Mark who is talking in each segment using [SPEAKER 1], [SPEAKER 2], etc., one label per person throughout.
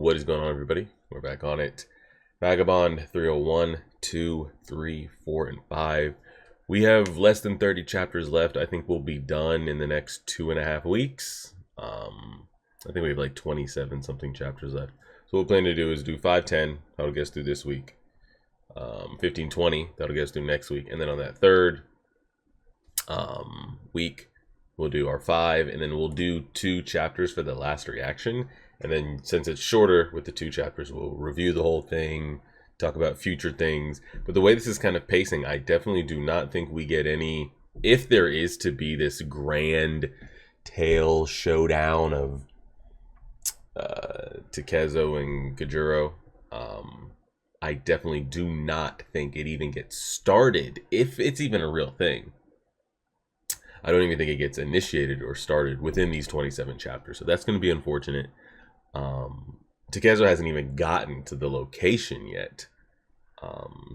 [SPEAKER 1] What is going on, everybody? We're back on it. Vagabond 301, 2, 3, 4, and 5. We have less than 30 chapters left. I think we'll be done in the next 2.5 weeks. I think we have like 27 something chapters left. So what we plan to do is do 5, 10. That'll get us through this week. 15, 20. That'll get us through next week. And then on that third week, we'll do our 5, and then we'll do 2 chapters for the last reaction. And then since it's shorter with the 2 chapters, we'll review the whole thing, talk about future things. But the way this is kind of pacing, I definitely do not think we get any, if there is to be this grand tail showdown of Takezo and Kajuro, I definitely do not think it even gets started, if it's even a real thing. I don't even think it gets initiated or started within these 27 chapters. So that's going to be unfortunate. Takezo hasn't even gotten to the location yet.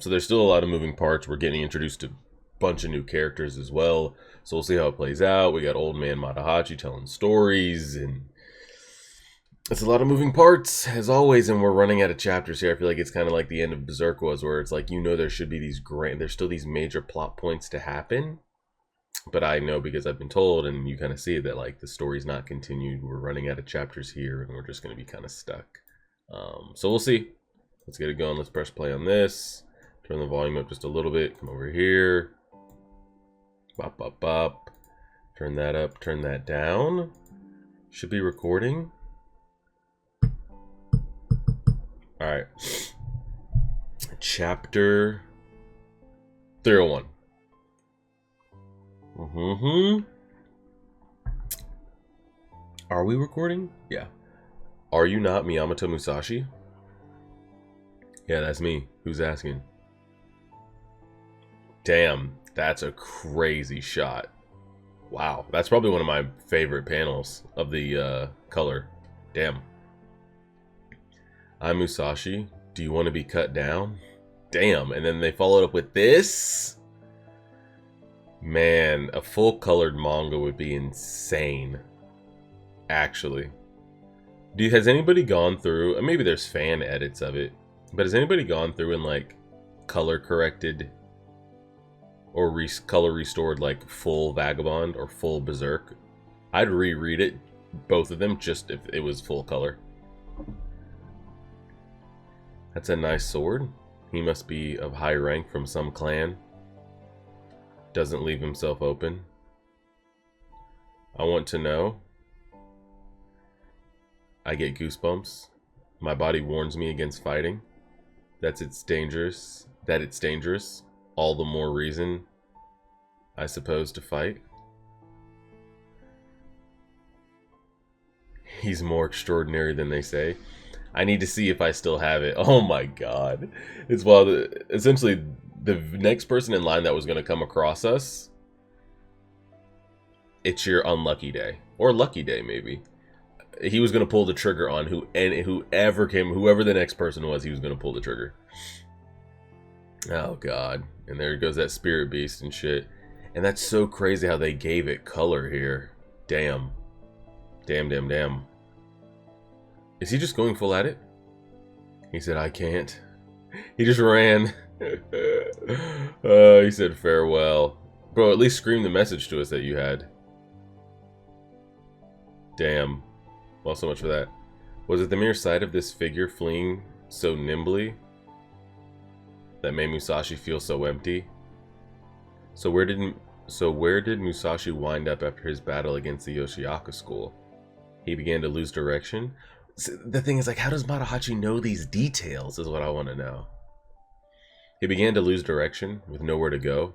[SPEAKER 1] So there's still a lot of moving parts. We're getting introduced to a bunch of new characters as well. So we'll see how it plays out. We got old man Matahachi telling stories, and it's a lot of moving parts as always. And we're running out of chapters here. I feel like it's kind of like the end of Berserk was, where it's like, you know, there should be these there's still these major plot points to happen. But I know, because I've been told, and you kind of see that like the story's not continued. We're running out of chapters here, and we're just going to be kind of stuck. So we'll see. Let's get it going. Let's press play on this. Turn the volume up just a little bit. Come over here. Bop, bop, bop. Turn that up. Turn that down. Should be recording. All right. Chapter 301. Are we recording? Yeah. Are you not Miyamoto Musashi? Yeah, that's me. Who's asking? Damn, that's a crazy shot. Wow, that's probably one of my favorite panels of the color. Damn. I'm Musashi. Do you want to be cut down? Damn, and then they followed up with this? Man, a full colored manga would be insane. Actually. Has anybody gone through, and maybe there's fan edits of it, but has anybody gone through and like color corrected or color restored like full Vagabond or full Berserk? I'd reread it, both of them, just if it was full color. That's a nice sword. He must be of high rank from some clan. Doesn't leave himself open. I want to know. I get goosebumps. My body warns me against fighting. That it's dangerous. All the more reason, I suppose, to fight. He's more extraordinary than they say. I need to see if I still have it. Oh my god. It's wild. Essentially, the next person in line that was going to come across us, it's your unlucky day. Or lucky day, maybe. He was going to pull the trigger on whoever the next person was, he was going to pull the trigger. Oh god. And there goes that spirit beast and shit. And that's so crazy how they gave it color here. Damn. Damn. Is he just going full at it? He said, I can't. He just ran. He said farewell. Bro, at least scream the message to us that you had. Damn. Well, so much for that. Was it the mere sight of this figure fleeing so nimbly that made Musashi feel so empty? So where did Musashi wind up after his battle against the Yoshiaka school? He began to lose direction. So the thing is, like, how does Matahachi know these details is what I want to know. He began to lose direction with nowhere to go.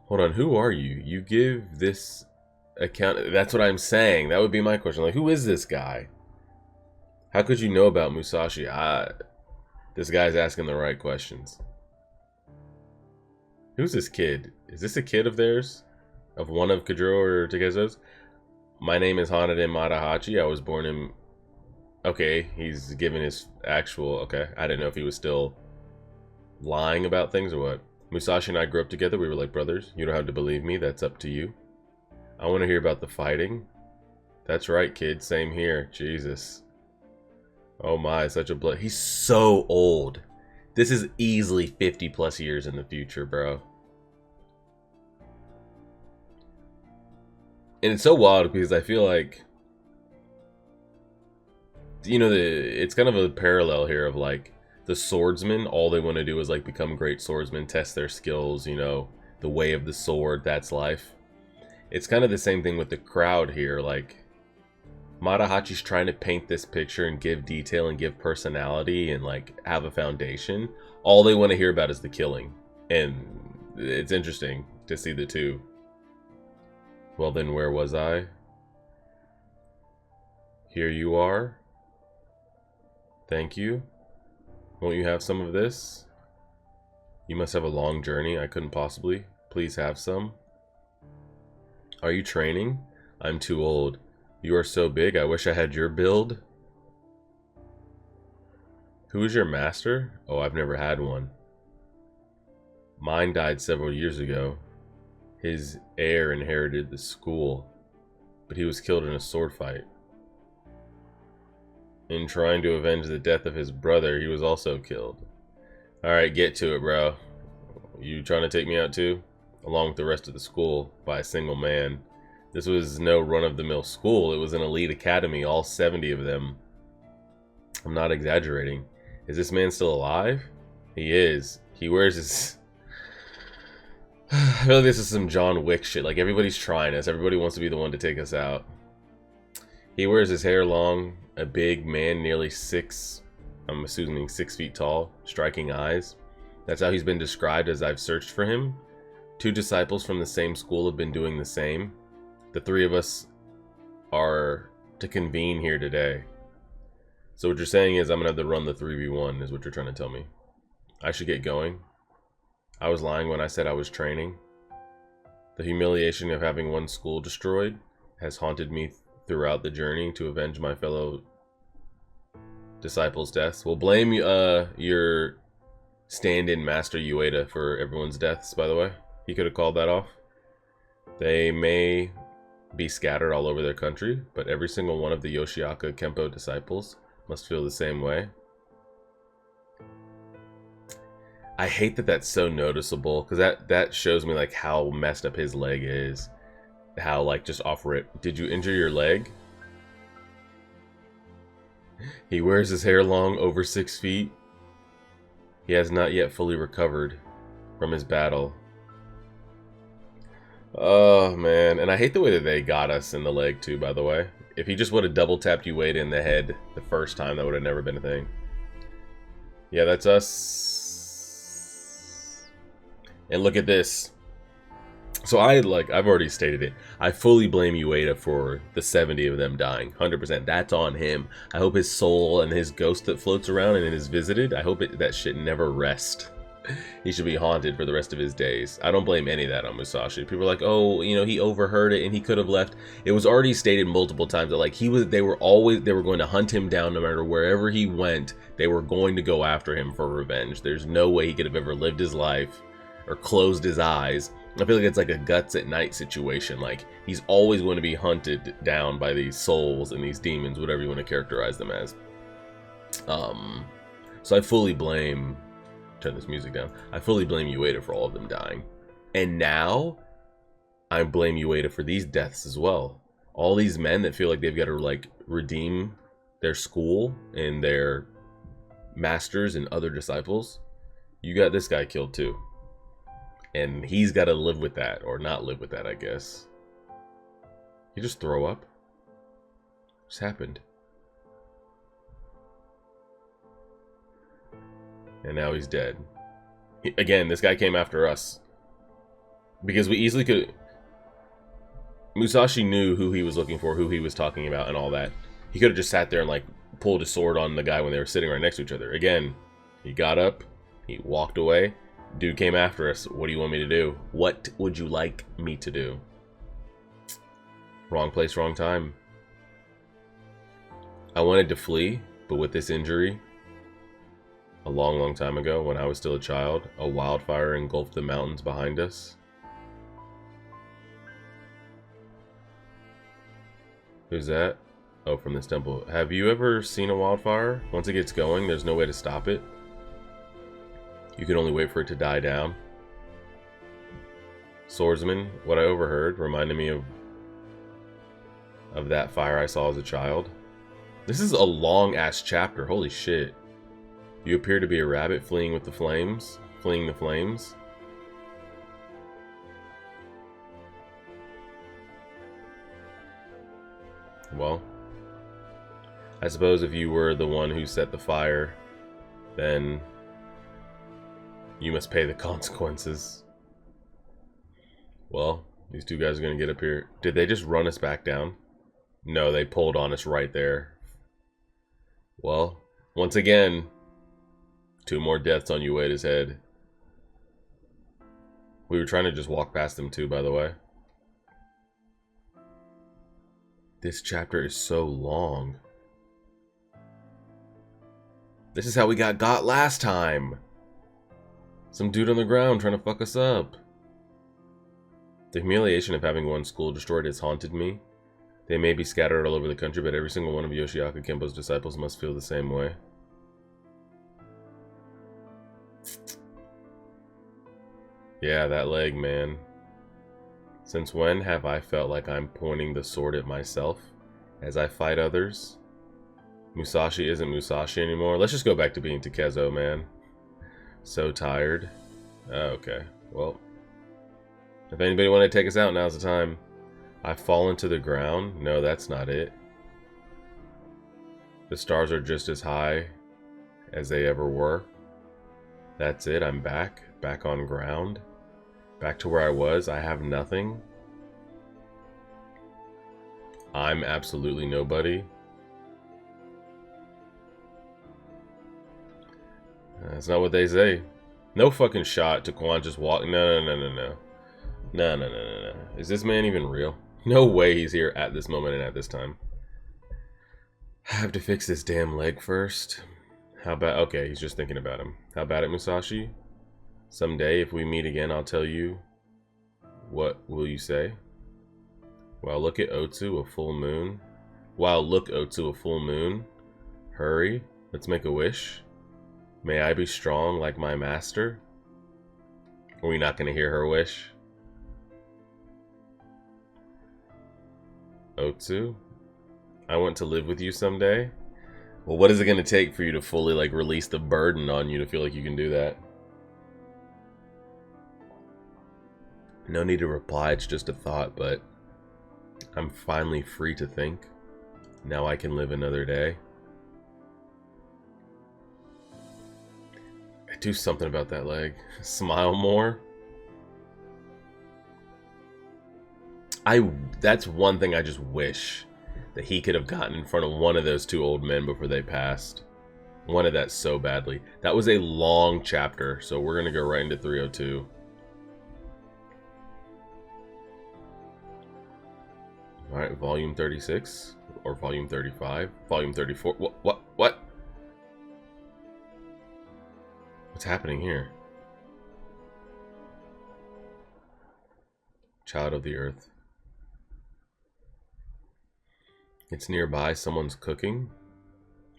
[SPEAKER 1] Hold on, who are you? You give this account. That's what I'm saying. That would be my question. Like, who is this guy? How could you know about Musashi? This guy's asking the right questions. Who's this kid? Is this a kid of theirs? Of one of Kajuro or Takezo's? My name is Hanade Matahachi. I was born in... Okay, he's given his actual... Okay, I didn't know if he was still lying about things or what. Musashi and I grew up together. We were like brothers. You don't have to believe me. That's up to you. I want to hear about the fighting. That's right, kid. Same here. Jesus. Oh my, such a blood. He's so old. This is easily 50 plus years in the future, bro. And it's so wild because I feel like, you know, it's kind of a parallel here of like the swordsmen, all they want to do is like become great swordsmen, test their skills, you know, the way of the sword, that's life. It's kind of the same thing with the crowd here. Like, Matahachi's trying to paint this picture and give detail and give personality and like have a foundation. All they want to hear about is the killing. And it's interesting to see the two. Well then, where was I? Here you are. Thank you. Won't you have some of this? You must have a long journey. I couldn't possibly. Please have some. Are you training? I'm too old. You are so big. I wish I had your build. Who is your master? Oh, I've never had one. Mine died several years ago. His heir inherited the school, but he was killed in a sword fight. In trying to avenge the death of his brother, he was also killed. Alright, get to it, bro. You trying to take me out too? Along with the rest of the school, by a single man. This was no run-of-the-mill school. It was an elite academy, all 70 of them. I'm not exaggerating. Is this man still alive? He is. He wears his... I feel like this is some John Wick shit. Like, everybody's trying us. Everybody wants to be the one to take us out. He wears his hair long, a big man, nearly I'm assuming 6 feet tall, striking eyes. That's how he's been described as I've searched for him. 2 disciples from the same school have been doing the same. The 3 of us are to convene here today. So what you're saying is I'm going to have to run the 3v1 is what you're trying to tell me. I should get going. I was lying when I said I was training. The humiliation of having one school destroyed has haunted me throughout the journey to avenge my fellow disciples' deaths. We'll blame your stand-in Master Ueda for everyone's deaths, by the way. He could have called that off. They may be scattered all over their country, but every single one of the Yoshiaka Kempo disciples must feel the same way. I hate that that's so noticeable, because that shows me like how messed up his leg is. How like just off rip. Did you injure your leg? He wears his hair long, over 6 feet. He has not yet fully recovered from his battle. Oh man, and I hate the way that they got us in the leg too, by the way. If he just would have double tapped Ueda in the head the first time, that would have never been a thing. Yeah, that's us. And look at this. So I've already stated it. I fully blame Ueda for the 70 of them dying. 100%. That's on him. I hope his soul and his ghost that floats around and is visited, I hope that shit never rests. He should be haunted for the rest of his days. I don't blame any of that on Musashi. People are like, oh, you know, he overheard it and he could have left. It was already stated multiple times that like they were going to hunt him down no matter wherever he went. They were going to go after him for revenge. There's no way he could have ever lived his life or closed his eyes. I feel like it's like a guts at night situation. Like, he's always going to be hunted down by these souls and these demons, whatever you want to characterize them as. So I fully blame... Turn this music down. I fully blame Ueda for all of them dying. And now, I blame Ueda for these deaths as well. All these men that feel like they've got to, like, redeem their school and their masters and other disciples. You got this guy killed too. And he's got to live with that, or not live with that, I guess. You just throw up? What's happened? And now he's dead. Again, this guy came after us. Because we easily could... Musashi knew who he was looking for, who he was talking about, and all that. He could have just sat there and, like, pulled his sword on the guy when they were sitting right next to each other. Again, he got up, he walked away. Dude came after us. What do you want me to do? What would you like me to do? Wrong place, wrong time. I wanted to flee, but with this injury, a long, long time ago, when I was still a child, a wildfire engulfed the mountains behind us. Who's that? Oh, from this temple. Have you ever seen a wildfire? Once it gets going, there's no way to stop it. You can only wait for it to die down. Swordsman, what I overheard reminded me of that fire I saw as a child. This is a long-ass chapter. Holy shit. You appear to be a rabbit fleeing with the flames. Fleeing the flames. Well, I suppose if you were the one who set the fire, then you must pay the consequences. Well, these two guys are going to get up here. Did they just run us back down? No, they pulled on us right there. Well, once again, 2 more deaths on Ueda's head. We were trying to just walk past them too, by the way. This chapter is so long. This is how we got last time. Some dude on the ground trying to fuck us up. The humiliation of having one school destroyed has haunted me. They may be scattered all over the country, but every single one of Yoshiaka Kempo's disciples must feel the same way. Yeah, that leg, man. Since when have I felt like I'm pointing the sword at myself as I fight others? Musashi isn't Musashi anymore. Let's just go back to being Takezo, man. So tired. Oh, okay. Well, if anybody wanted to take us out, now's the time. I've fallen to the ground. No, that's not it. The stars are just as high as they ever were. That's it. I'm back. Back on ground. Back to where I was. I have nothing. I'm absolutely nobody. That's not what they say. No fucking shot to Quan just walk. No. No. Is this man even real? No way he's here at this moment and at this time. I have to fix this damn leg first. How about... Okay, he's just thinking about him. How about it, Musashi? Someday, if we meet again, I'll tell you. What will you say? Wow, look at Otsu, a full moon. Wow, look, Otsu, a full moon. Hurry, let's make a wish. May I be strong like my master? Are we not going to hear her wish? Otsu, I want to live with you someday. Well, what is it going to take for you to fully, like, release the burden on you to feel like you can do that? No need to reply, it's just a thought, but I'm finally free to think. Now I can live another day. Do something about that leg. Smile more. That's one thing I just wish that he could have gotten in front of one of those 2 old men before they passed. Wanted that so badly. That was a long chapter, so we're gonna go right into 302. Alright, volume 36 or volume 35, volume 34. What? What's happening here? Child of the Earth. It's nearby, someone's cooking.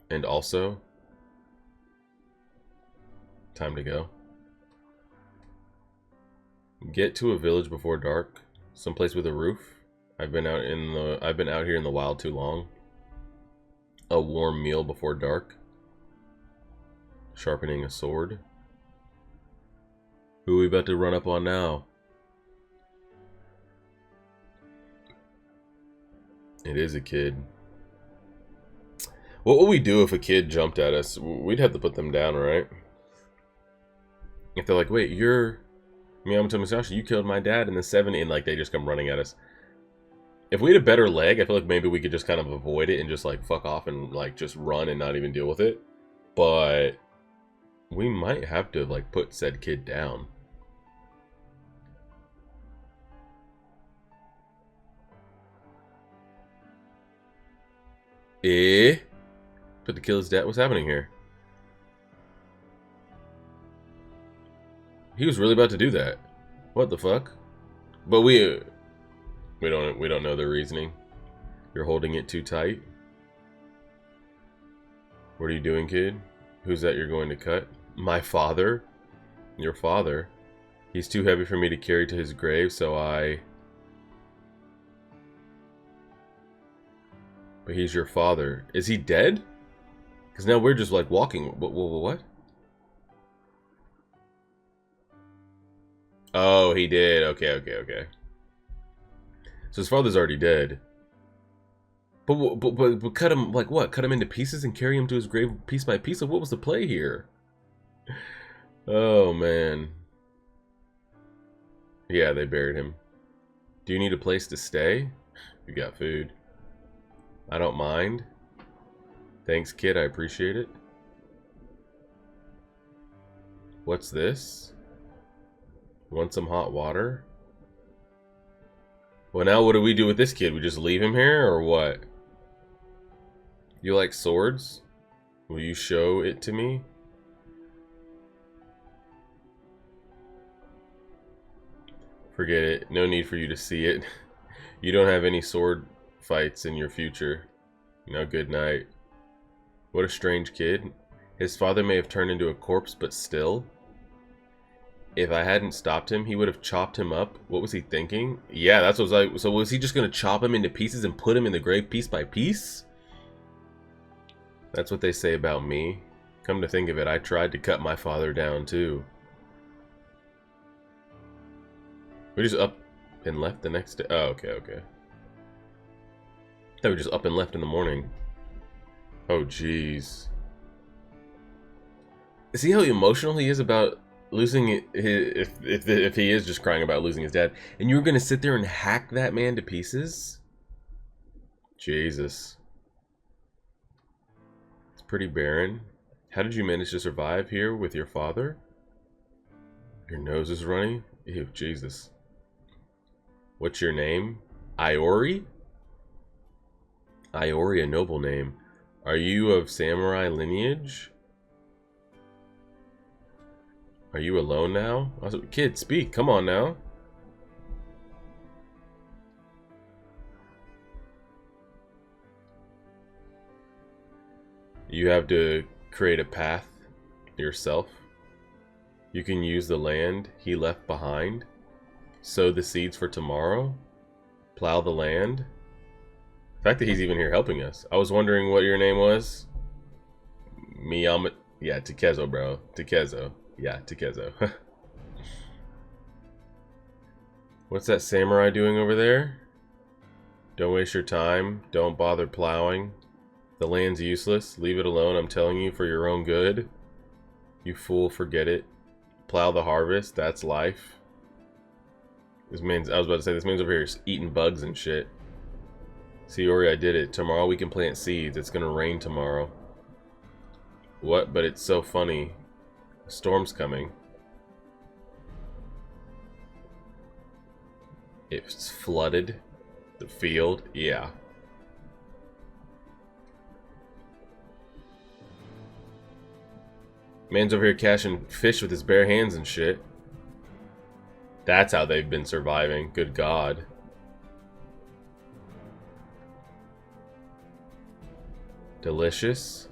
[SPEAKER 1] And also, time to go. Get to a village before dark, someplace with a roof. I've been out here in the wild too long. A warm meal before dark. Sharpening a sword. Who are we about to run up on now? It is a kid. What would we do if a kid jumped at us? We'd have to put them down, right? If they're like, wait, you're Miyamoto Musashi, you killed my dad in the 70s, and like they just come running at us. If we had a better leg, I feel like maybe we could just kind of avoid it and just like fuck off and like just run and not even deal with it. But we might have to like put said kid down. Put to kill his dad. What's happening here? He was really about to do that. What the fuck? But we don't know the reasoning. You're holding it too tight. What are you doing, kid? Who's that you're going to cut? My father? Your father? He's too heavy for me to carry to his grave, so I... But he's your father. Is he dead? Because now we're just like walking. What? Oh, he did. Okay. So his father's already dead. But cut him, like what? Cut him into pieces and carry him to his grave piece by piece? What was the play here? Oh, man. Yeah, they buried him. Do you need a place to stay? You got food. I don't mind. Thanks, kid. I appreciate it. What's this? Want some hot water? Well, now what do we do with this kid? We just leave him here, or what? You like swords? Will you show it to me? Forget it. No need for you to see it. You don't have any sword fights in your future. No, good night. What a strange kid. His father may have turned into a corpse, but still. If I hadn't stopped him, he would have chopped him up. What was he thinking? Yeah, that's what I was like. So was he just going to chop him into pieces and put him in the grave piece by piece? That's what they say about me. Come to think of it, I tried to cut my father down too. We just up and left the next day. Oh, okay. Thought we just up and left in the morning. Oh, jeez. See how emotional he is about losing his, if he is just crying about losing his dad, and you were gonna sit there and hack that man to pieces? Jesus. It's pretty barren. How did you manage to survive here with your father? Your nose is runny? Ew, Jesus. What's your name? Iori? Iori, a noble name. Are you of samurai lineage? Are you alone now? Kid, speak. Come on now. You have to create a path yourself. You can use the land he left behind. Sow the seeds for tomorrow. Plow the land. The fact that he's even here helping us. I was wondering what your name was. Miyama. Yeah, Takezo, bro. Takezo. Yeah, Takezo. What's that samurai doing over there? Don't waste your time. Don't bother plowing. The land's useless. Leave it alone, I'm telling you, for your own good. You fool, forget it. Plow the harvest. That's life. This man's, I was about to say, this man's over here eating bugs and shit. See, Ori, I did it. Tomorrow we can plant seeds. It's gonna rain tomorrow. What? But it's so funny. A storm's coming. It's flooded. The field. Yeah. Man's over here catching fish with his bare hands and shit. That's how they've been surviving. Good God. Delicious.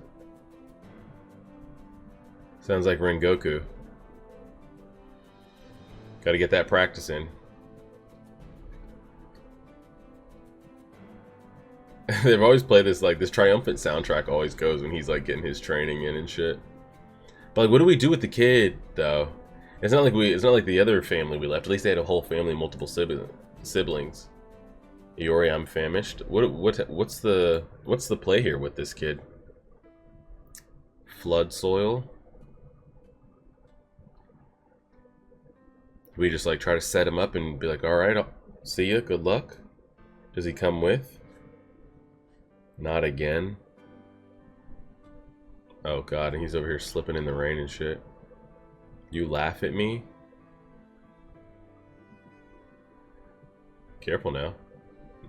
[SPEAKER 1] Sounds like Rengoku. Gotta get that practice in. They've always played this, like, this triumphant soundtrack always goes when he's, like, getting his training in and shit. But, like, what do we do with the kid, though? It's not like the other family we left. At least they had a whole family, multiple siblings. Iori, I'm famished. What's the play here with this kid? Flood soil. We just like try to set him up and be like, all right, I'll see ya. Good luck. Does he come with? Not again. Oh God, and he's over here slipping in the rain and shit. You laugh at me? Careful now.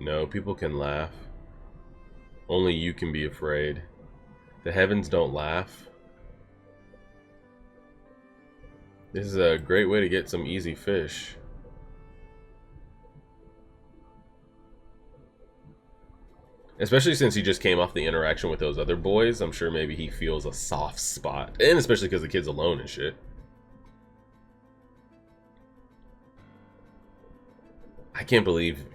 [SPEAKER 1] No, people can laugh. Only you can be afraid. The heavens don't laugh. This is a great way to get some easy fish. 'Cause Especially since he just came off the interaction with those other boys. I'm sure maybe he feels a soft spot. And especially because the kid's alone and shit. I can't believe...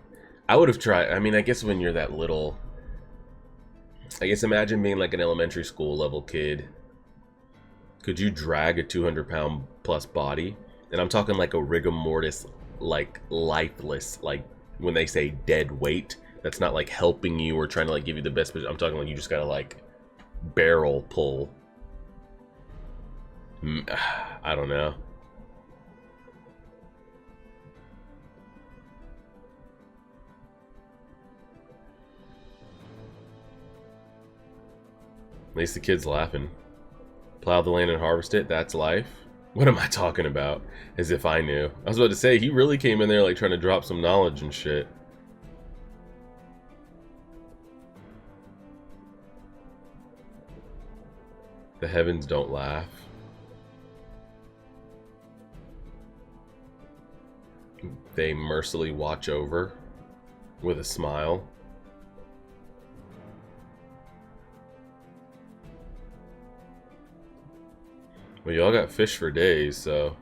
[SPEAKER 1] I would have tried... I mean, I guess when you're that little... I guess imagine being like an elementary school level kid. Could you drag a 200-pound plus body? And I'm talking like a rigor mortis, like lifeless, like when they say dead weight. That's not like helping you or trying to like give you the best. I'm talking like you just gotta like barrel pull. I don't know. At least the kid's laughing. Plow the land and harvest it, that's life? What am I talking about? As if I knew. I was about to say, he really came in there like trying to drop some knowledge and shit. The heavens don't laugh. They mercilessly watch over with a smile. Well, y'all got fish for days, so...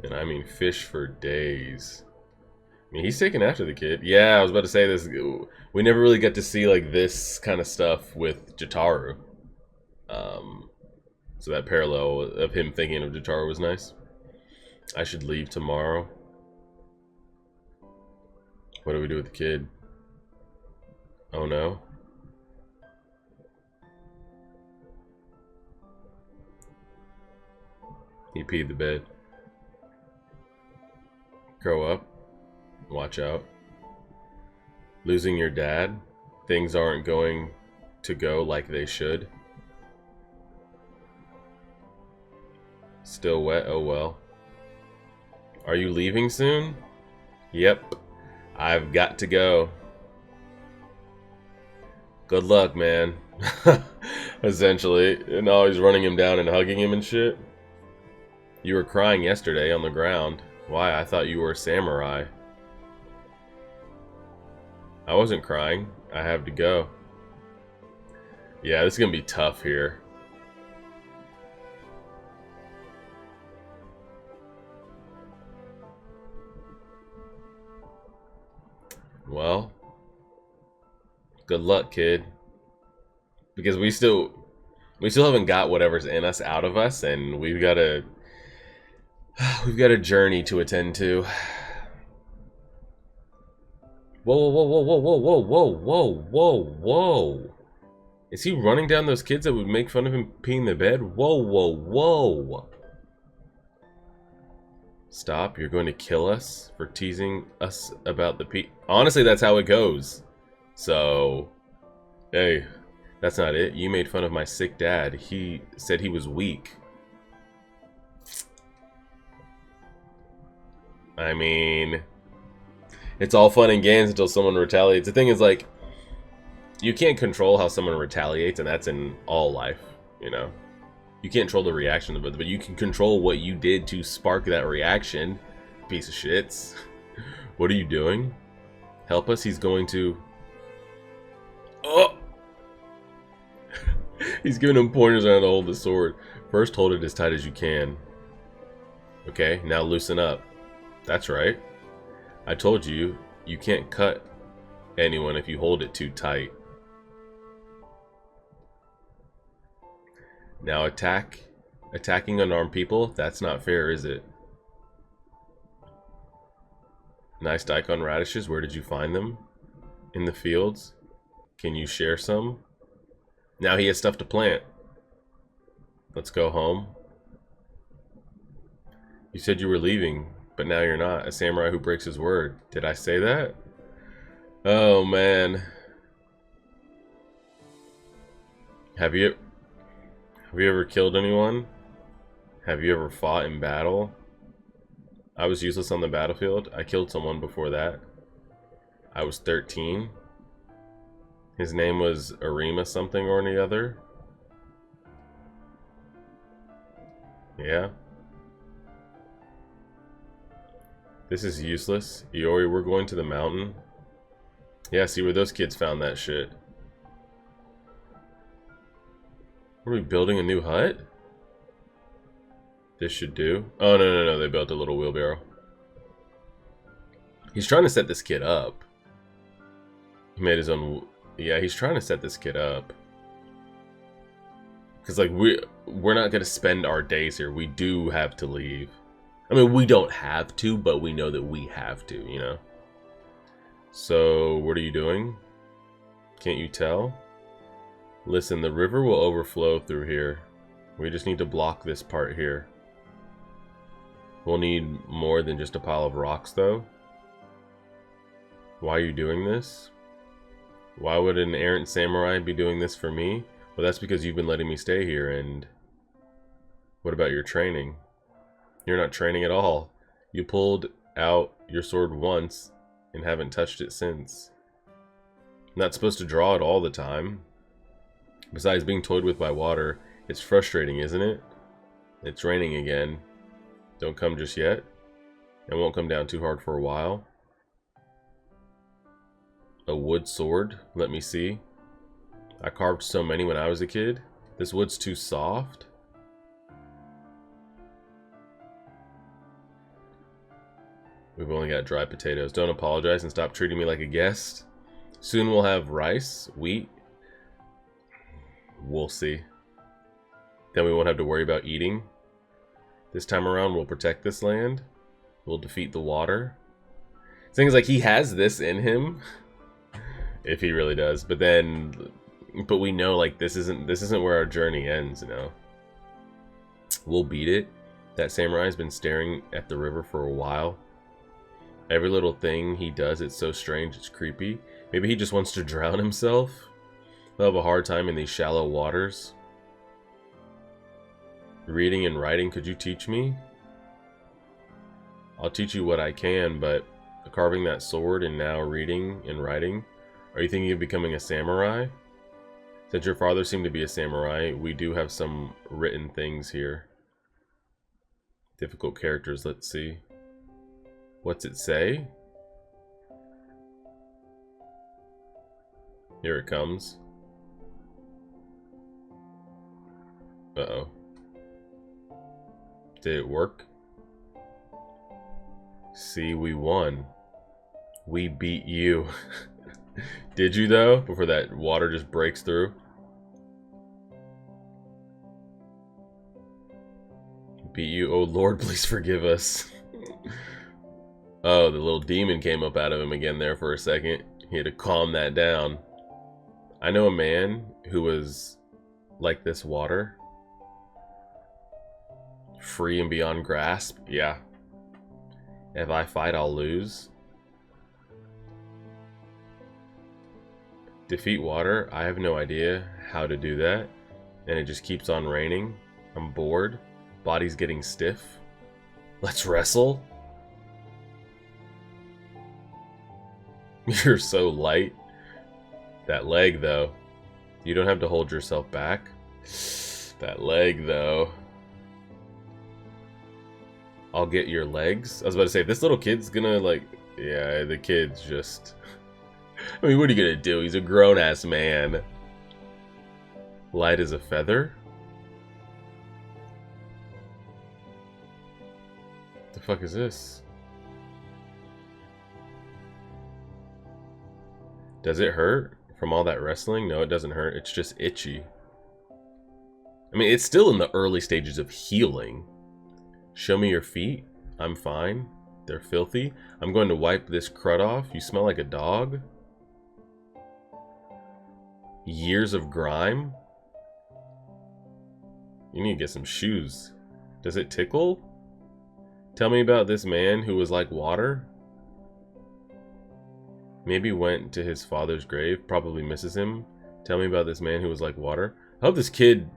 [SPEAKER 1] And I mean fish for days. I mean, he's taking after the kid. Yeah, I was about to say this. We never really get to see, like, this kind of stuff with Jotaro. So that parallel of him thinking of Jotaro was nice. I should leave tomorrow. What do we do with the kid? Oh, no. He peed the bed. Grow up. Watch out. Losing your dad. Things aren't going to go like they should. Still wet? Oh well. Are you leaving soon? Yep. I've got to go. Good luck, man. Essentially. And always running him down and hugging him and shit. You were crying yesterday on the ground. Why? I thought you were a samurai. I wasn't crying. I have to go. Yeah, this is gonna be tough here. Well, good luck, kid. Because we still haven't got whatever's in us out of us, and we've got a journey to attend to. Whoa, whoa, whoa, whoa, whoa, whoa, whoa, whoa, whoa, whoa. Is he running down those kids that would make fun of him peeing the bed? Whoa, whoa, whoa. Stop, you're going to kill us for teasing us about the pee. Honestly, that's how it goes. So, hey, that's not it. You made fun of my sick dad. He said he was weak. I mean, it's all fun and games until someone retaliates. The thing is, like, you can't control how someone retaliates, and that's in all life, you know? You can't control the reaction of it, but you can control what you did to spark that reaction. Piece of shits. What are you doing? Help us, he's going to... Oh! He's giving him pointers on how to hold the sword. First, hold it as tight as you can. Okay, now loosen up. That's right. I told you, you can't cut anyone if you hold it too tight. Now attacking unarmed people, that's not fair, is it? Nice daikon radishes, where did you find them? In the fields? Can you share some? Now he has stuff to plant. Let's go home. You said you were leaving, but now you're not. A samurai who breaks his word. Did I say that? Oh, man. Have you ever killed anyone? Have you ever fought in battle? I was useless on the battlefield. I killed someone before that. I was 13. His name was Arima something or any other. Yeah. This is useless. Iori, we're going to the mountain. Yeah, see where those kids found that shit. Are we building a new hut? This should do. Oh, no, no, no. They built a little wheelbarrow. He's trying to set this kid up. He made his own... Yeah, he's trying to set this kid up. Because, like, we're not going to spend our days here. We do have to leave. I mean, we don't have to, but we know that we have to, you know? So, what are you doing? Can't you tell? Listen, the river will overflow through here. We just need to block this part here. We'll need more than just a pile of rocks, though. Why are you doing this? Why would an errant samurai be doing this for me? Well, that's because you've been letting me stay here, and... What about your training? You're not training at all. You pulled out your sword once, and haven't touched it since. You're not supposed to draw it all the time. Besides being toyed with by water, it's frustrating, isn't it? It's raining again. Don't come just yet. It won't come down too hard for a while. A wood sword? Let me see. I carved so many when I was a kid. This wood's too soft. We've only got dry potatoes. Don't apologize and stop treating me like a guest. Soon we'll have rice, wheat. We'll see. Then we won't have to worry about eating. This time around, we'll protect this land. We'll defeat the water. Things like he has this in him, if he really does. But we know like this isn't where our journey ends. You know, we'll beat it. That samurai's been staring at the river for a while. Every little thing he does, it's so strange, it's creepy. Maybe he just wants to drown himself. He'll have a hard time in these shallow waters. Reading and writing, could you teach me? I'll teach you what I can, but carving that sword and now reading and writing, are you thinking of becoming a samurai? Since your father seemed to be a samurai, we do have some written things here. Difficult characters, let's see. What's it say? Here it comes. Uh-oh. Did it work? See, we won. We beat you. Did you though? Before that water just breaks through. Beat you? Oh Lord, please forgive us. Oh, the little demon came up out of him again there for a second. He had to calm that down. I know a man who was like this water. Free and beyond grasp. Yeah. If I fight, I'll lose. Defeat water. I have no idea how to do that. And it just keeps on raining. I'm bored. Body's getting stiff. Let's wrestle. You're so light. That leg, though. You don't have to hold yourself back. That leg, though. I'll get your legs. I was about to say, if this little kid's gonna, like... Yeah, the kid's just... I mean, what are you gonna do? He's a grown-ass man. Light as a feather? The fuck is this? Does it hurt from all that wrestling? No, it doesn't hurt. It's just itchy. I mean, it's still in the early stages of healing. Show me your feet. I'm fine. They're filthy. I'm going to wipe this crud off. You smell like a dog. Years of grime. You need to get some shoes. Does it tickle? Tell me about this man who was like water. Maybe went to his father's grave. Probably misses him. Tell me about this man who was like water. I hope this kid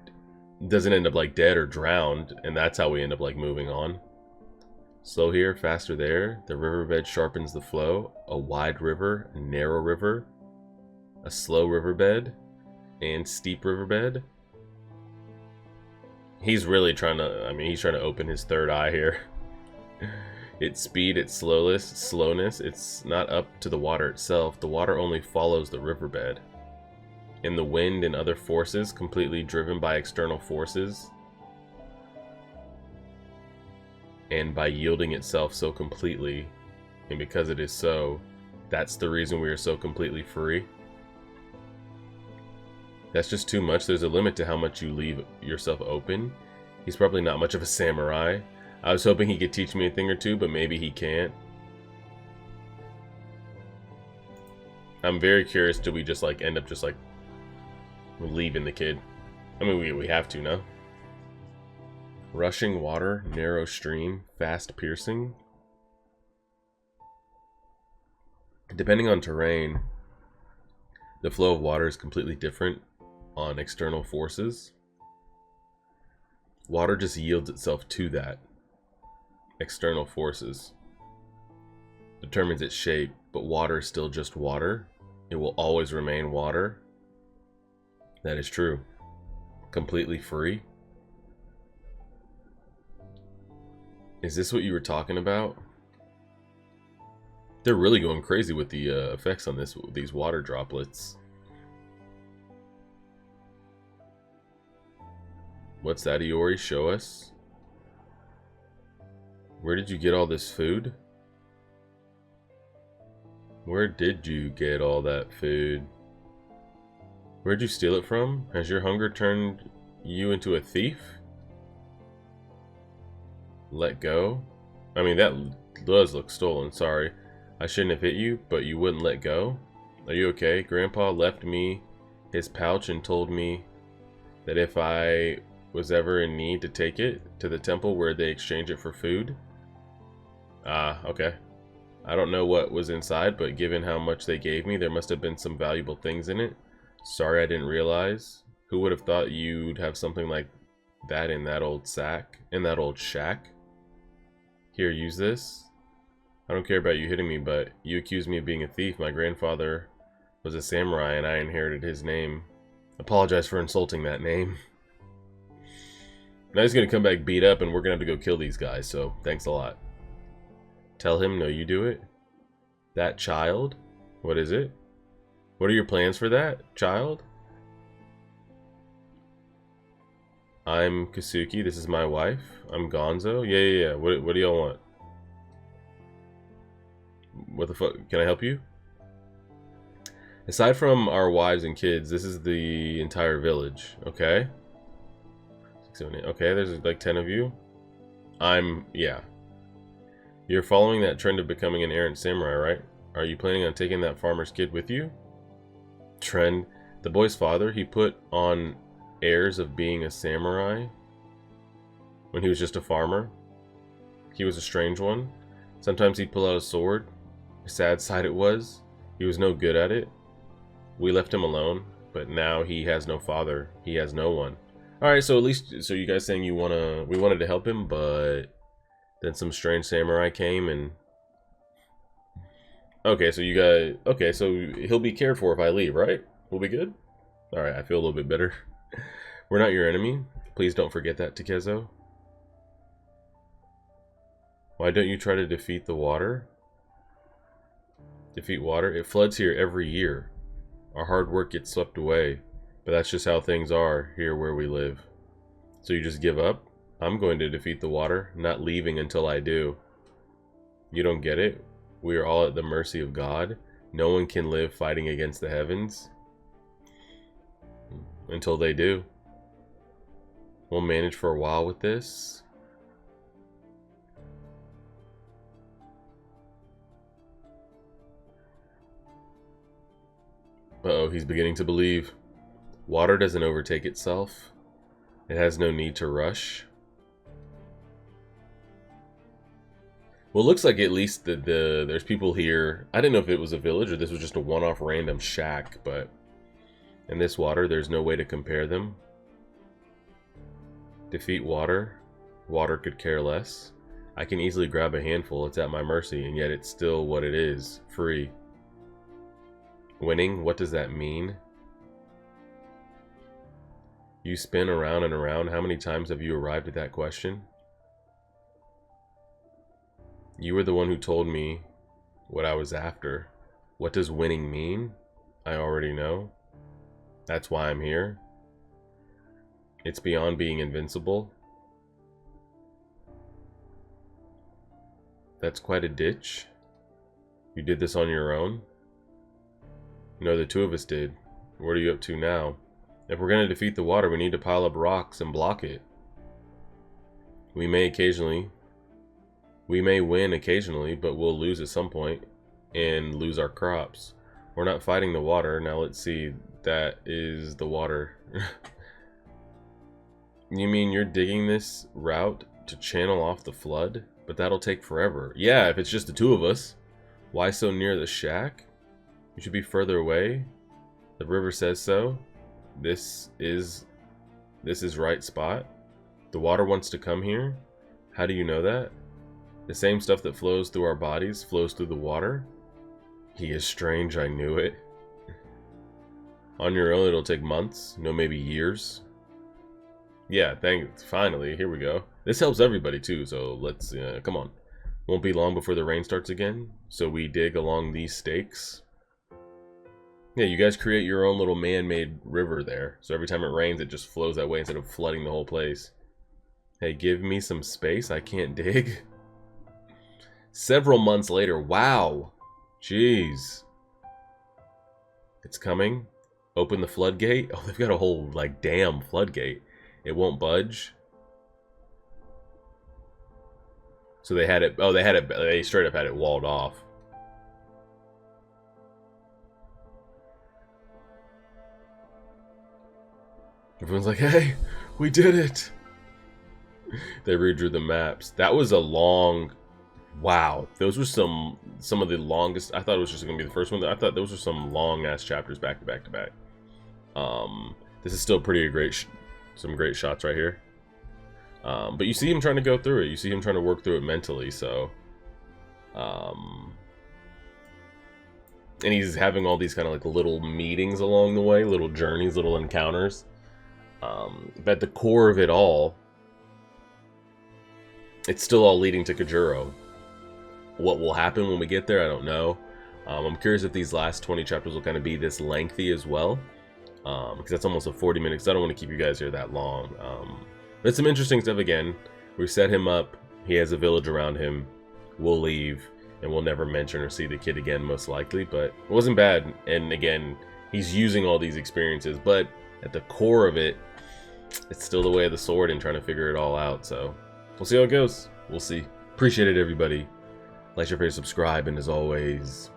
[SPEAKER 1] doesn't end up like dead or drowned, and that's how we end up like moving on. Slow here, faster there. The riverbed sharpens the flow. A wide river, a narrow river, a slow riverbed, and steep riverbed. He's really trying to, I mean, he's trying to open his third eye here. Its speed, its slowness, it's not up to the water itself. The water only follows the riverbed. In the wind and other forces, completely driven by external forces, and by yielding itself so completely, and because it is so, that's the reason we are so completely free. That's just too much. There's a limit to how much you leave yourself open. He's probably not much of a samurai. I was hoping he could teach me a thing or two, but maybe he can't. I'm very curious, do we just like end up just like leaving the kid? I mean, we have to, no? Rushing water, narrow stream, fast piercing. Depending on terrain, the flow of water is completely different on external forces. Water just yields itself to that. External forces determines its shape, but water is still just water. It will always remain water. That is true. Completely free. Is this what you were talking about? They're really going crazy with the effects on these water droplets. What's that, Iori? Show us. Where did you get all this food? Where did you get all that food? Where'd you steal it from? Has your hunger turned you into a thief? Let go? I mean, that does look stolen. Sorry. I shouldn't have hit you, but you wouldn't let go? Are you okay? Grandpa left me his pouch and told me that if I was ever in need to take it to the temple where they exchange it for food. Ah, okay. I don't know what was inside, but given how much they gave me, there must have been some valuable things in it. Sorry I didn't realize. Who would have thought you'd have something like that in that old sack, in that old shack? Here, use this. I don't care about you hitting me, but you accused me of being a thief. My grandfather was a samurai and I inherited his name. Apologize for insulting that name. Now he's gonna come back beat up and we're gonna have to go kill these guys, so thanks a lot. Tell him, no, you do it. That child? What is it? What are your plans for that child? I'm Kasuki, this is my wife. I'm Gonzo. Yeah. What do y'all want? What the fuck? Can I help you? Aside from our wives and kids, this is the entire village, okay? 6, 7, 8. Okay, there's like 10 of you. Yeah. You're following that trend of becoming an errant samurai, right? Are you planning on taking that farmer's kid with you? Trend. The boy's father, he put on airs of being a samurai when he was just a farmer. He was a strange one. Sometimes he'd pull out a sword. A sad sight it was. He was no good at it. We left him alone, but now he has no father. He has no one. Alright, so at least, so you guys saying we wanted to help him, but then some strange samurai came and... Okay, so so he'll be cared for if I leave, right? We'll be good? Alright, I feel a little bit better. We're not your enemy. Please don't forget that, Takezo. Why don't you try to defeat the water? Defeat water? It floods here every year. Our hard work gets swept away. But that's just how things are here where we live. So you just give up? I'm going to defeat the water, not leaving until I do. You don't get it? We are all at the mercy of God. No one can live fighting against the heavens. Until they do. We'll manage for a while with this. Uh-oh, he's beginning to believe. Water doesn't overtake itself. It has no need to rush. Well, it looks like at least there's people here. I didn't know if it was a village or this was just a one-off random shack, but in this water, there's no way to compare them. Defeat water. Water could care less. I can easily grab a handful. It's at my mercy, and yet it's still what it is. Free. Winning? What does that mean? You spin around and around. How many times have you arrived at that question? You were the one who told me what I was after. What does winning mean? I already know. That's why I'm here. It's beyond being invincible. That's quite a ditch. You did this on your own? No, the two of us did. What are you up to now? If we're going to defeat the water, we need to pile up rocks and block it. We may win occasionally, but we'll lose at some point and lose our crops. We're not fighting the water. Now let's see. That is the water. You mean you're digging this route to channel off the flood? But that'll take forever. Yeah, if it's just the two of us. Why so near the shack? You should be further away. The river says so. This is right spot. The water wants to come here. How do you know that? The same stuff that flows through our bodies flows through the water. He is strange, I knew it. On your own, it'll take months, no, maybe years. Yeah, thanks. Finally, here we go. This helps everybody too, so let's, come on. Won't be long before the rain starts again, so we dig along these stakes. Yeah, you guys create your own little man-made river there, so every time it rains, it just flows that way instead of flooding the whole place. Hey, give me some space, I can't dig. Several months later, wow. Jeez. It's coming. Open the floodgate. Oh, they've got a whole, like, damn floodgate. It won't budge. So they had it, they straight up had it walled off. Everyone's like, hey, we did it. They redrew the maps. That was a long, wow. Those were some of the longest. I thought it was just going to be the first one. I thought those were some long ass chapters back to back to back. This is still pretty great, some great shots right here. But you see him trying to go through it. You see him trying to work through it mentally. So, and he's having all these kind of like little meetings along the way, little journeys, little encounters. But at the core of it all, it's still all leading to Kajuro. What will happen when we get there, I don't know. I'm curious if these last 20 chapters will kind of be this lengthy as well. Because that's almost a 40 minutes. I don't want to keep you guys here that long. But some interesting stuff again. We set him up. He has a village around him. We'll leave. And we'll never mention or see the kid again, most likely. But it wasn't bad. And again, he's using all these experiences. But at the core of it, it's still the way of the sword and trying to figure it all out. So we'll see how it goes. We'll see. Appreciate it, everybody. Like, share, favorite, subscribe. And as always,